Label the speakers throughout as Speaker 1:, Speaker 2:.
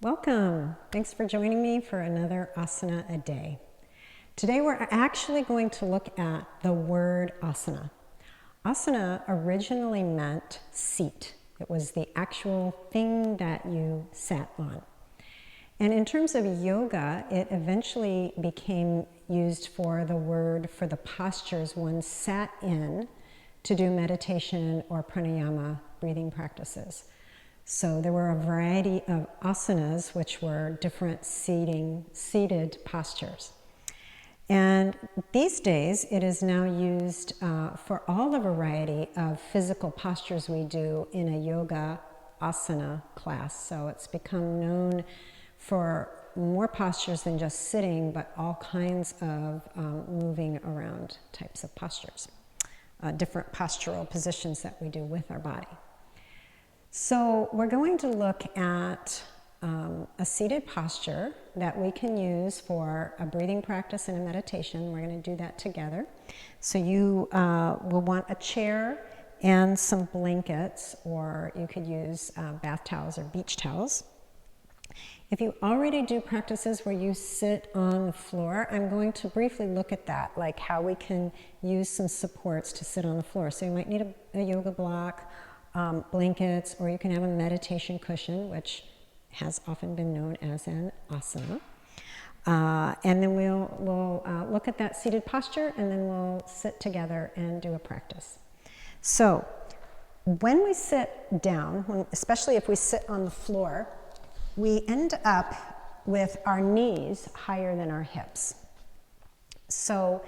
Speaker 1: Welcome. Thanks for joining me for another asana a day. Today we're actually going to look at the word asana. Asana originally meant seat. It was the actual thing that you sat on. And in terms of yoga, it eventually became used for the word for the postures one sat in to do meditation or pranayama breathing practices. So there were a variety of asanas, which were different seated postures. And these days, it is now used for all the variety of physical postures we do in a yoga asana class. So it's become known for more postures than just sitting, but all kinds of moving around types of postures, different postural positions that we do with our body. So we're going to look at a seated posture that we can use for a breathing practice and a meditation. We're going to do that together. So you will want a chair and some blankets, or you could use bath towels or beach towels. If you already do practices where you sit on the floor, I'm going to briefly look at that, like how we can use some supports to sit on the floor. So you might need a yoga block, blankets, or you can have a meditation cushion, which has often been known as an asana. And then we'll look at that seated posture, and then we'll sit together and do a practice. So when we sit down, especially if we sit on the floor, we end up with our knees higher than our hips. So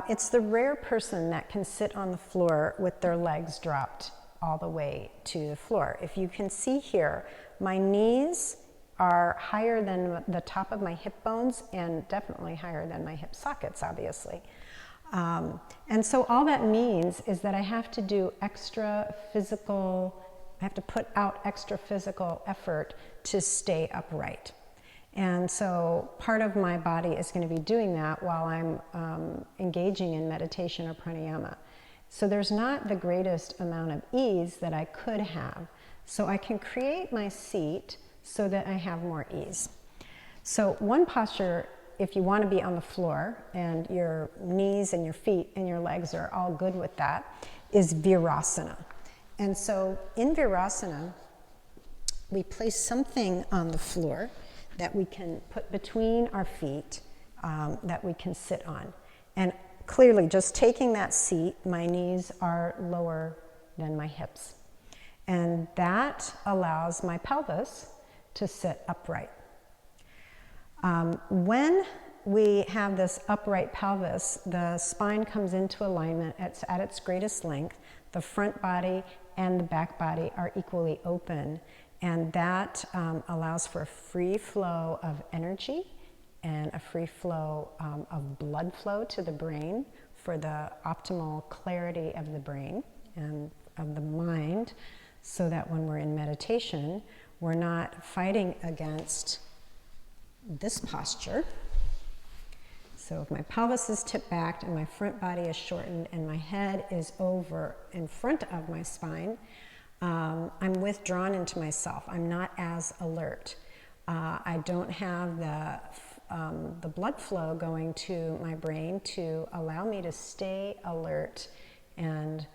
Speaker 1: it's the rare person that can sit on the floor with their legs dropped all the way to the floor. If you can see here, my knees are higher than the top of my hip bones and definitely higher than my hip sockets, obviously. And so all that means is that I have to do I have to put out extra physical effort to stay upright. And so part of my body is going to be doing that while I'm engaging in meditation or pranayama. So there's not the greatest amount of ease that I could have. So I can create my seat so that I have more ease. So one posture, if you want to be on the floor and your knees and your feet and your legs are all good with that, is Virasana. And so in Virasana, we place something on the floor that we can put between our feet that we can sit on. And clearly, just taking that seat, my knees are lower than my hips. And that allows my pelvis to sit upright. When we have this upright pelvis, the spine comes into alignment at its greatest length. The front body and the back body are equally open. And that allows for a free flow of energy and a free flow of blood flow to the brain for the optimal clarity of the brain and of the mind, so that when we're in meditation, we're not fighting against this posture. So if my pelvis is tipped back and my front body is shortened and my head is over in front of my spine, I'm withdrawn into myself. I'm not as alert. I don't have the blood flow going to my brain to allow me to stay alert, and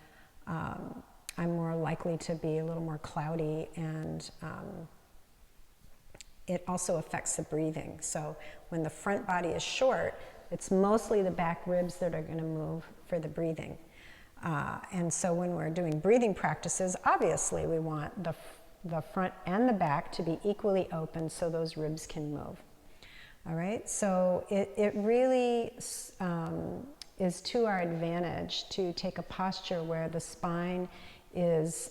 Speaker 1: I'm more likely to be a little more cloudy, and it also affects the breathing. So when the front body is short, it's mostly the back ribs that are going to move for the breathing. And so when we're doing breathing practices, obviously we want the front and the back to be equally open so those ribs can move. All right, so it really is to our advantage to take a posture where the spine is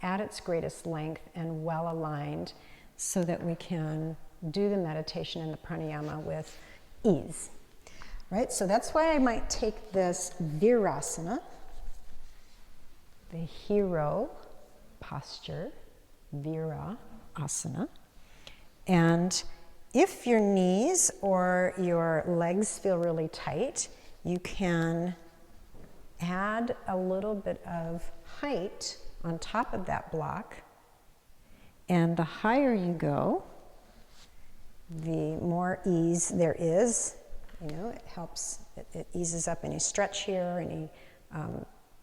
Speaker 1: at its greatest length and well aligned, so that we can do the meditation and the pranayama with ease. Right, so that's why I might take this Virasana, the hero posture, Vira Asana. And if your knees or your legs feel really tight, you can add a little bit of height on top of that block. And the higher you go, the more ease there is. You know, it helps, it eases up any stretch here, any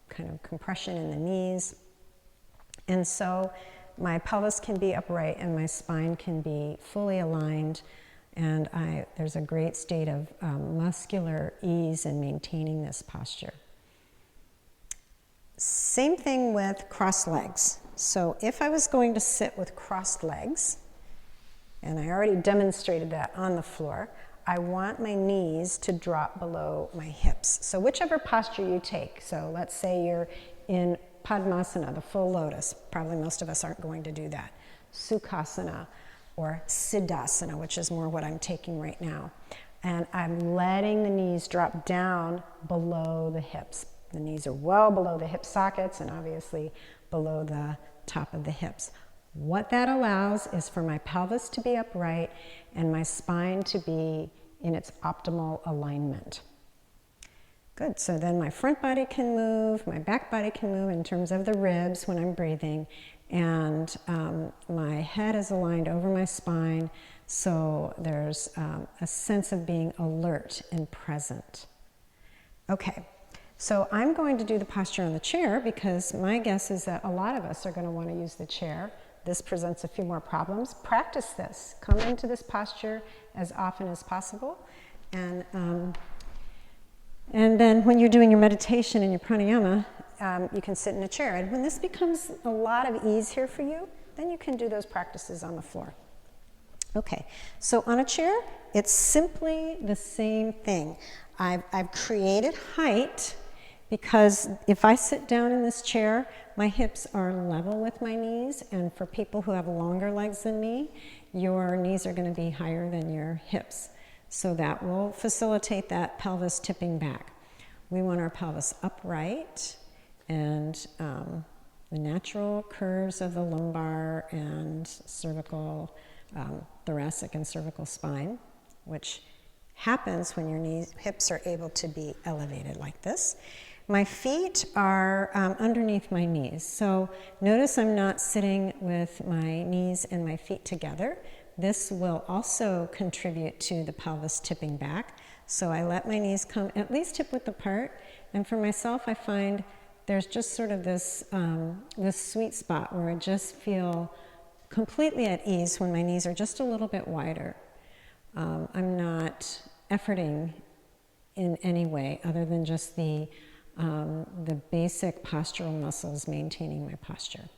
Speaker 1: kind of compression in the knees. And so my pelvis can be upright and my spine can be fully aligned, and there's a great state of muscular ease in maintaining this posture. Same thing with crossed legs. So if I was going to sit with crossed legs, and I already demonstrated that on the floor, I want my knees to drop below my hips. So whichever posture you take, so let's say you're in Padmasana, the full lotus. Probably most of us aren't going to do that. Sukhasana or Siddhasana, which is more what I'm taking right now. And I'm letting the knees drop down below the hips. The knees are well below the hip sockets and obviously below the top of the hips. What that allows is for my pelvis to be upright and my spine to be in its optimal alignment. Good, so then my front body can move, my back body can move in terms of the ribs when I'm breathing, and my head is aligned over my spine, so there's a sense of being alert and present. Okay, so I'm going to do the posture on the chair because my guess is that a lot of us are going to want to use the chair. This presents a few more problems. Practice this. Come into this posture as often as possible, and then when you're doing your meditation and your pranayama, you can sit in a chair. And when this becomes a lot of ease here for you, then you can do those practices on the floor. Okay, so on a chair, it's simply the same thing. I've created height because if I sit down in this chair, my hips are level with my knees. And for people who have longer legs than me, your knees are going to be higher than your hips. So that will facilitate that pelvis tipping back. We want our pelvis upright and the natural curves of the lumbar and cervical, thoracic and cervical spine, which happens when your hips are able to be elevated like this. My feet are underneath my knees. So notice I'm not sitting with my knees and my feet together. This will also contribute to the pelvis tipping back. So I let my knees come at least hip width apart. And for myself, I find there's just sort of this sweet spot where I just feel completely at ease when my knees are just a little bit wider. I'm not efforting in any way other than just the basic postural muscles maintaining my posture.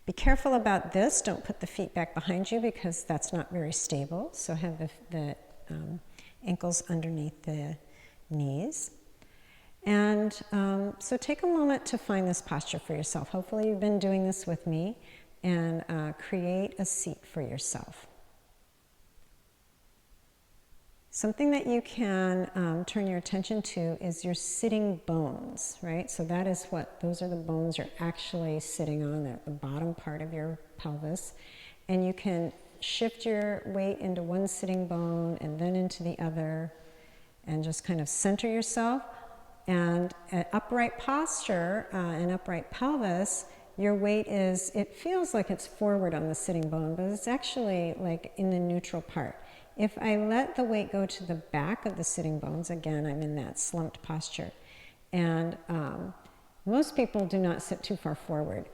Speaker 1: Be careful about this. Don't put the feet back behind you because that's not very stable. So have the ankles underneath the knees. And so take a moment to find this posture for yourself. Hopefully you've been doing this with me, and create a seat for yourself. Something that you can turn your attention to is your sitting bones, right? So that is those are the bones you're actually sitting on at the bottom part of your pelvis. And you can shift your weight into one sitting bone and then into the other and just kind of center yourself. And an upright posture, an upright pelvis, your weight it feels like it's forward on the sitting bone, but it's actually like in the neutral part. If I let the weight go to the back of the sitting bones, again, I'm in that slumped posture. And most people do not sit too far forward.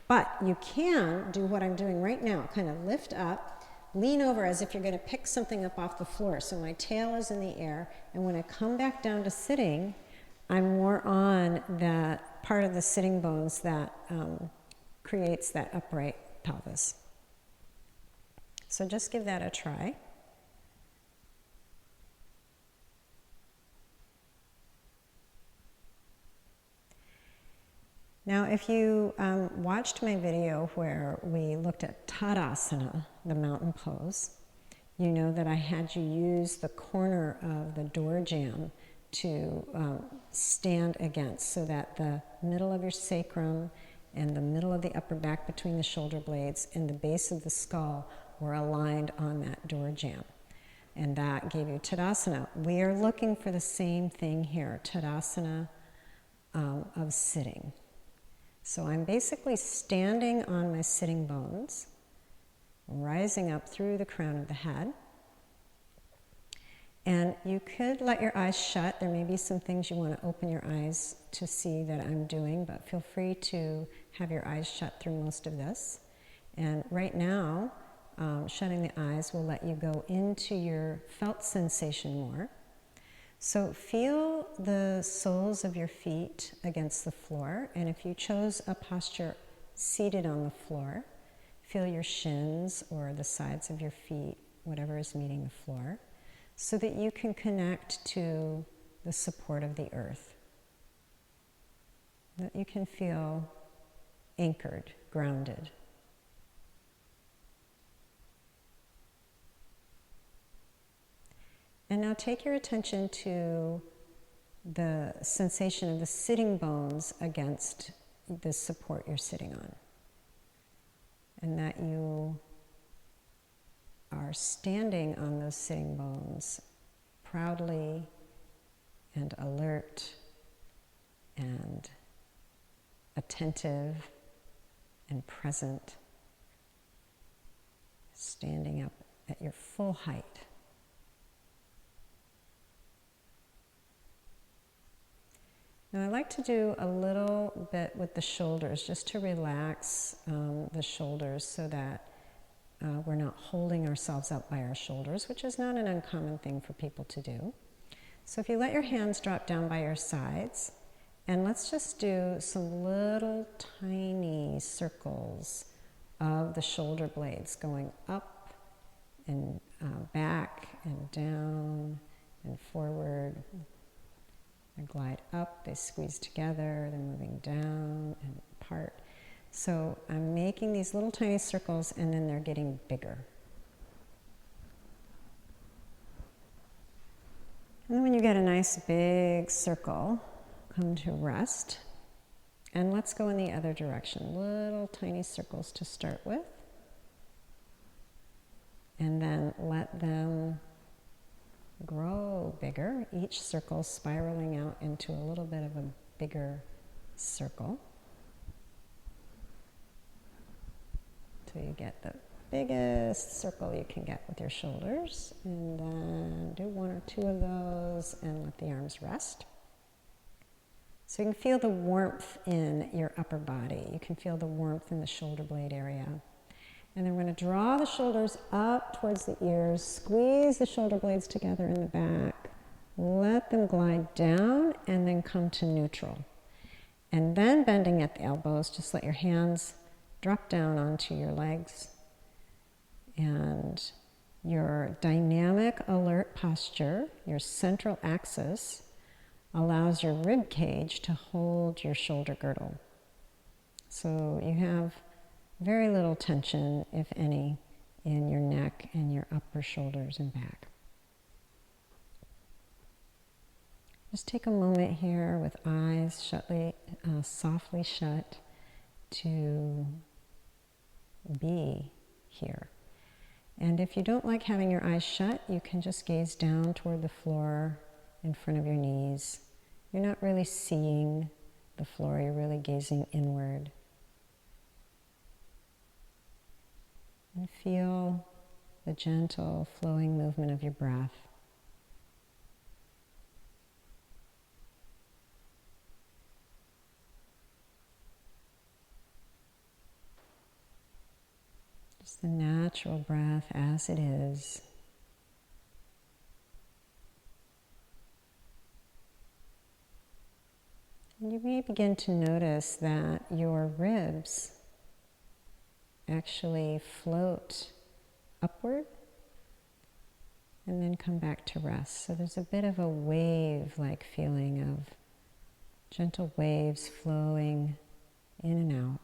Speaker 1: But you can do what I'm doing right now, kind of lift up, lean over as if you're going to pick something up off the floor. So my tail is in the air, and when I come back down to sitting, I'm more on that part of the sitting bones that creates that upright pelvis. So just give that a try. Now, if you watched my video where we looked at Tadasana, the mountain pose, you know that I had you use the corner of the door jamb to stand against so that the middle of your sacrum and the middle of the upper back between the shoulder blades and the base of the skull were aligned on that door jamb. And that gave you Tadasana. We are looking for the same thing here, Tadasana of sitting. So I'm basically standing on my sitting bones, rising up through the crown of the head. And you could let your eyes shut. There may be some things you want to open your eyes to see that I'm doing, but feel free to have your eyes shut through most of this. And right now, shutting the eyes will let you go into your felt sensation more. So feel the soles of your feet against the floor, and if you chose a posture seated on the floor, feel your shins or the sides of your feet, whatever is meeting the floor, so that you can connect to the support of the earth, that you can feel anchored, grounded. And now take your attention to the sensation of the sitting bones against the support you're sitting on. And that you are standing on those sitting bones proudly and alert and attentive and present, standing up at your full height. Now I like to do a little bit with the shoulders, just to relax the shoulders so that we're not holding ourselves up by our shoulders, which is not an uncommon thing for people to do. So if you let your hands drop down by your sides, and let's just do some little tiny circles of the shoulder blades going up and back and down and forward. They glide up, they squeeze together, they're moving down and apart. So I'm making these little tiny circles and then they're getting bigger. And then when you get a nice big circle, come to rest. And let's go in the other direction. Little tiny circles to start with. And then let them grow bigger, each circle spiraling out into a little bit of a bigger circle. So you get the biggest circle you can get with your shoulders, and then do one or two of those and let the arms rest. So you can feel the warmth in your upper body. You can feel the warmth in the shoulder blade area. And then we're going to draw the shoulders up towards the ears, squeeze the shoulder blades together in the back, let them glide down, and then come to neutral. And then bending at the elbows, just let your hands drop down onto your legs. And your dynamic, alert posture, your central axis, allows your rib cage to hold your shoulder girdle. So you have very little tension, if any, in your neck and your upper shoulders and back. Just take a moment here with eyes softly shut to be here. And if you don't like having your eyes shut, you can just gaze down toward the floor in front of your knees. You're not really seeing the floor, you're really gazing inward. And feel the gentle flowing movement of your breath. Just the natural breath as it is. And you may begin to notice that your ribs actually float upward and then come back to rest. So there's a bit of a wave-like feeling of gentle waves flowing in and out.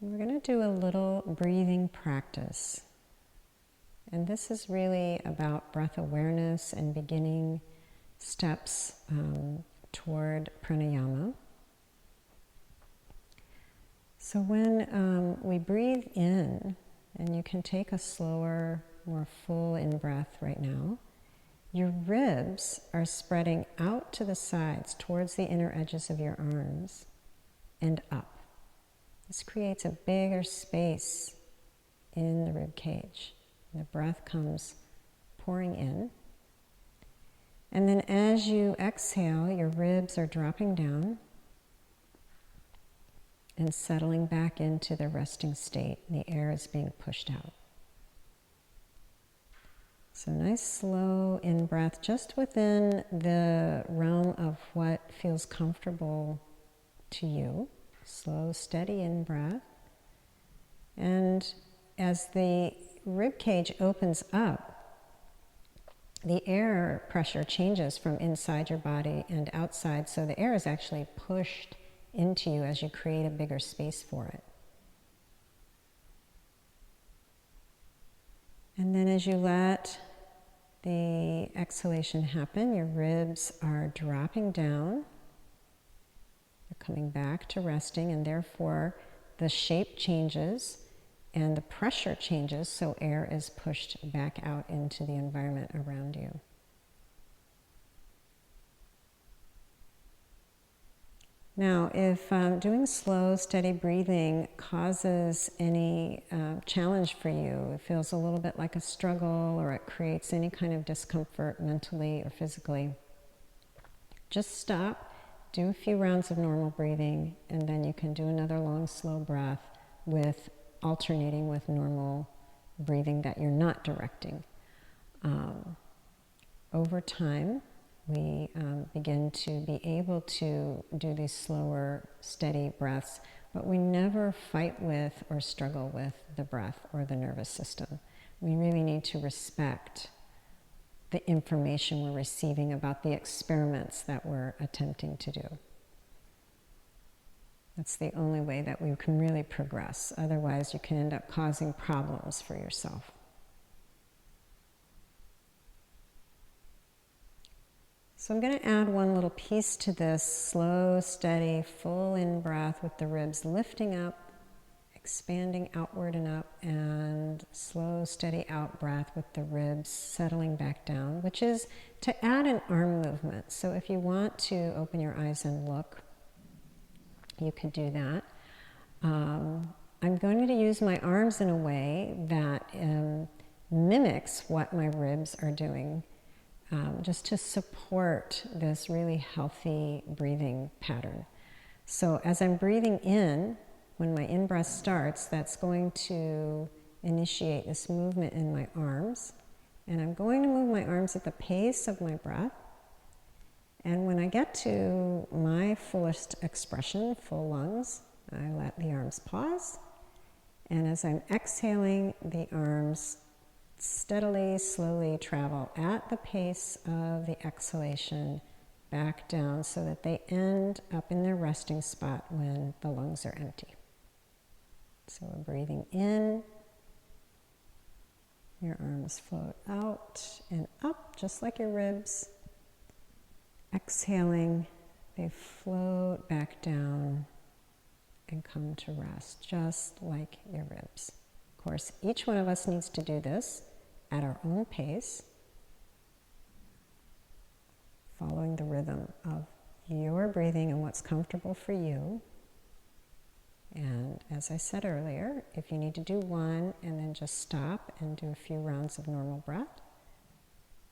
Speaker 1: We're going to do a little breathing practice. And this is really about breath awareness and beginning steps toward pranayama. So when we breathe in, and you can take a slower, more full in-breath right now, your ribs are spreading out to the sides towards the inner edges of your arms and up. This creates a bigger space in the rib cage. The breath comes pouring in. And then as you exhale, your ribs are dropping down and settling back into the resting state. The air is being pushed out. So nice slow in-breath, just within the realm of what feels comfortable to you. Slow, steady in-breath. And as the rib cage opens up, the air pressure changes from inside your body and outside, so the air is actually pushed into you as you create a bigger space for it. And then as you let the exhalation happen, your ribs are dropping down. They're coming back to resting, and therefore the shape changes and the pressure changes, so air is pushed back out into the environment around you. Now, if doing slow, steady breathing causes any challenge for you, it feels a little bit like a struggle, or it creates any kind of discomfort mentally or physically, just stop, do a few rounds of normal breathing, and then you can do another long, slow breath with alternating with normal breathing that you're not directing. Over time, we begin to be able to do these slower, steady breaths, but we never fight with or struggle with the breath or the nervous system. We really need to respect the information we're receiving about the experiments that we're attempting to do. That's the only way that we can really progress. Otherwise, you can end up causing problems for yourself. So I'm going to add one little piece to this slow, steady, full in-breath with the ribs lifting up, expanding outward and up, and slow, steady out-breath with the ribs settling back down, which is to add an arm movement. So if you want to open your eyes and look, you could do that. I'm going to use my arms in a way that mimics what my ribs are doing, just to support this really healthy breathing pattern. So as I'm breathing in, when my in-breath starts, that's going to initiate this movement in my arms. And I'm going to move my arms at the pace of my breath. And when I get to my fullest expression, full lungs, I let the arms pause. And as I'm exhaling, the arms steadily, slowly travel at the pace of the exhalation back down so that they end up in their resting spot when the lungs are empty. So we're breathing in, your arms float out and up, just like your ribs. Exhaling, they float back down and come to rest, just like your ribs. Of course, each one of us needs to do this at our own pace, following the rhythm of your breathing and what's comfortable for you. And as I said earlier, if you need to do one and then just stop and do a few rounds of normal breath,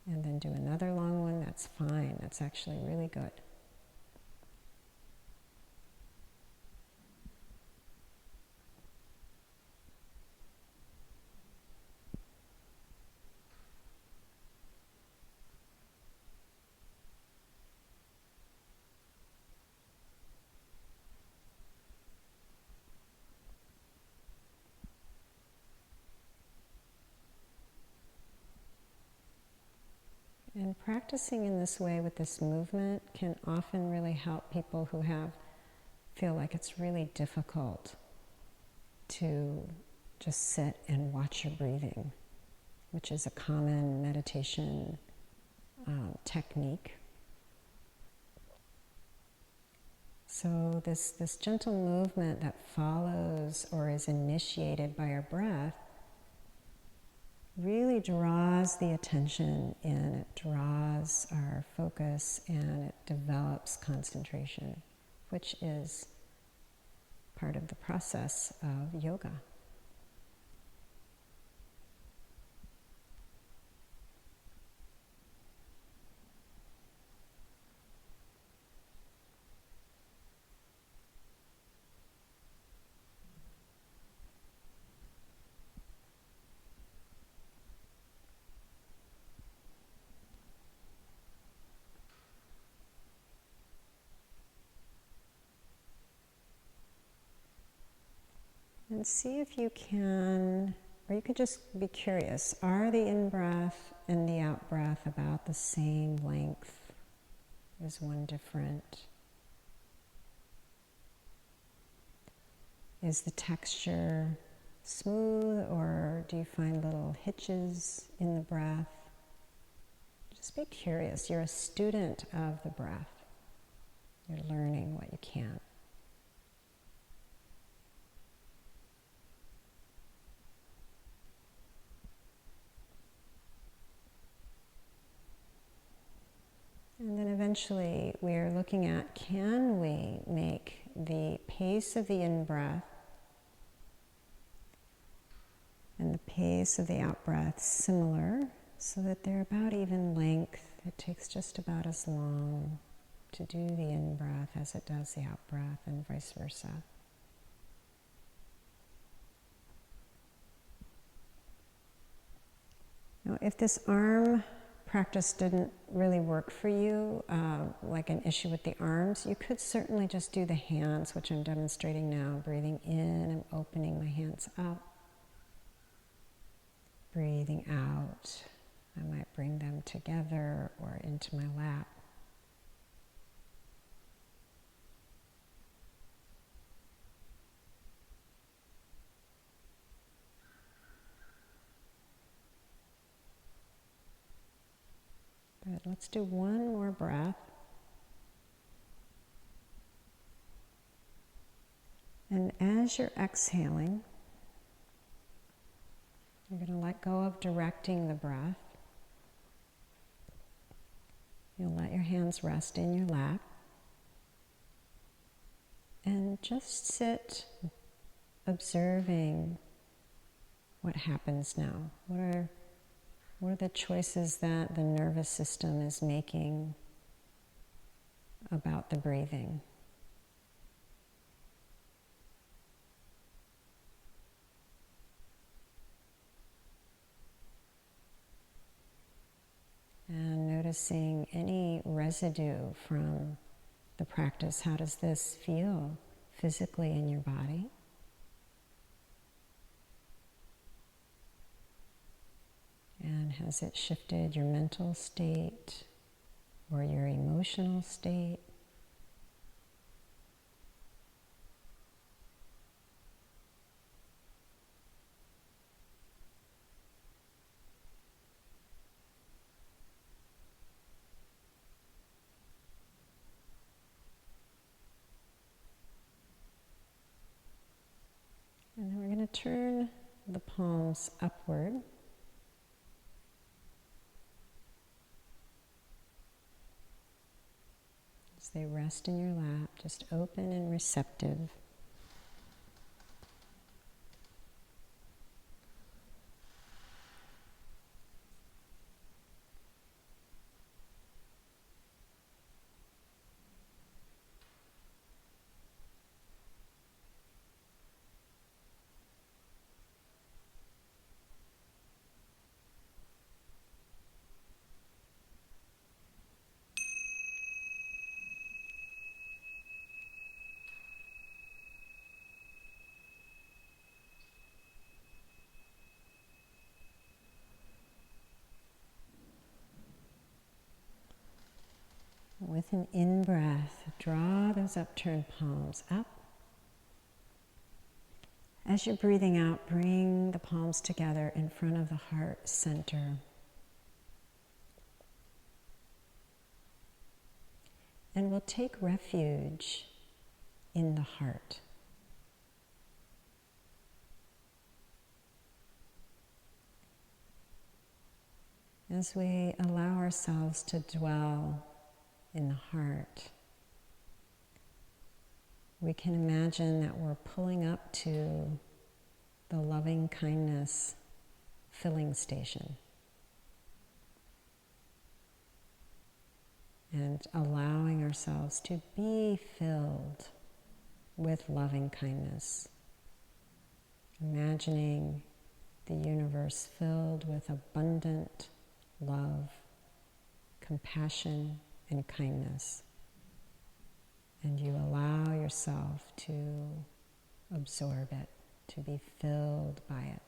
Speaker 1: and then do another long one, that's fine. That's actually really good. And practicing in this way with this movement can often really help people who feel like it's really difficult to just sit and watch your breathing, which is a common meditation technique. So this gentle movement that follows or is initiated by our breath really draws the attention in, it draws our focus, and it develops concentration, which is part of the process of yoga. And see if you can, or you could just be curious, are the in-breath and the out-breath about the same length? Is one different? Is the texture smooth, or do you find little hitches in the breath? Just be curious. You're a student of the breath. You're learning what you can. And then eventually we're looking at, can we make the pace of the in-breath and the pace of the out-breath similar so that they're about even length. It takes just about as long to do the in-breath as it does the out-breath, and vice versa. Now, if this arm practice didn't really work for you, like an issue with the arms, you could certainly just do the hands, which I'm demonstrating now. Breathing in and opening my hands up. Breathing out, I might bring them together or into my lap. Good. Let's do one more breath. And as you're exhaling, you're going to let go of directing the breath. You'll let your hands rest in your lap. And just sit observing what happens now. What are the choices that the nervous system is making about the breathing? And noticing any residue from the practice. How does this feel physically in your body? And has it shifted your mental state or your emotional state? And then we're going to turn the palms upward. As they rest in your lap, just open and receptive. With an in-breath, draw those upturned palms up. As you're breathing out, bring the palms together in front of the heart center. And we'll take refuge in the heart. As we allow ourselves to dwell in the heart, we can imagine that we're pulling up to the loving kindness filling station and allowing ourselves to be filled with loving kindness. Imagining the universe filled with abundant love, compassion, and kindness. And you allow yourself to absorb it, to be filled by it.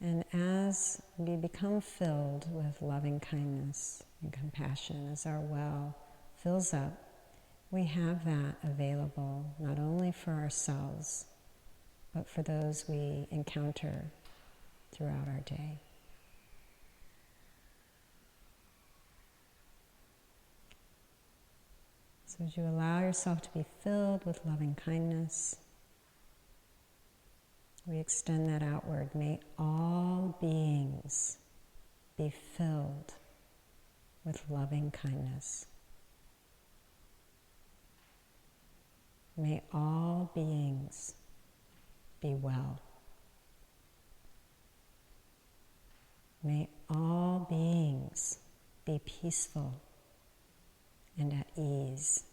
Speaker 1: And as we become filled with loving kindness and compassion, as our well fills up, we have that available not only for ourselves, but for those we encounter throughout our day. So as you allow yourself to be filled with loving kindness, we extend that outward. May all beings be filled with loving kindness. May all beings be well. May all beings be peaceful and at ease.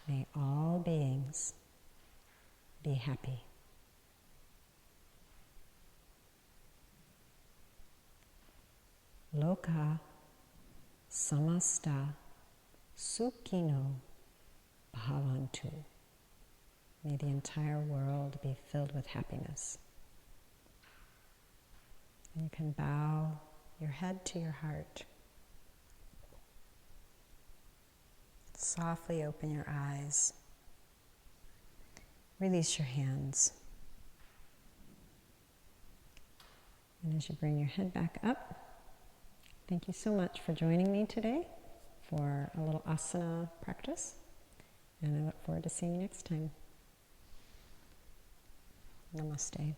Speaker 1: May all beings be happy. Loka samasta sukhino bhavantu. May the entire world be filled with happiness. And you can bow your head to your heart. Softly open your eyes. Release your hands. And as you bring your head back up, thank you so much for joining me today for a little asana practice. And I look forward to seeing you next time. Namaste.